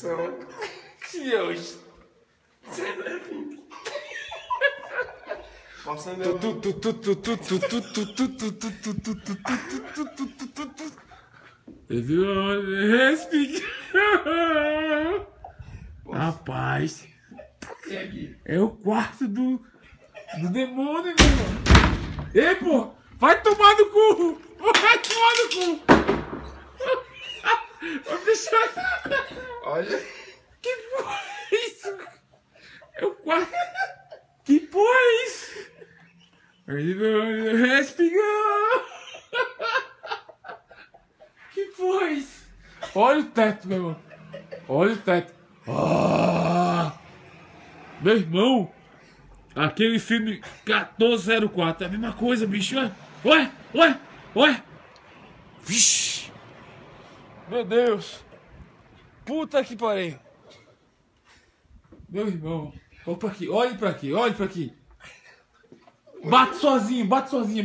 São. Deus. Passando Rapaz, é o quarto do demônio, meu irmão. Ei, pô, vai tomar no cu. Vai tomar no cu. Vai deixar. Olha. Que porra é isso? É o quarto. Que porra é isso? Respingou. Que porra é isso? Olha o teto, meu irmão. Olha o teto. Ah! Meu irmão, aquele filme 1404 é a mesma coisa, bicho. Ué. Vixe. Meu Deus. Puta que pariu. Meu irmão, olha pra aqui, olha pra aqui. Bate sozinho, bate sozinho.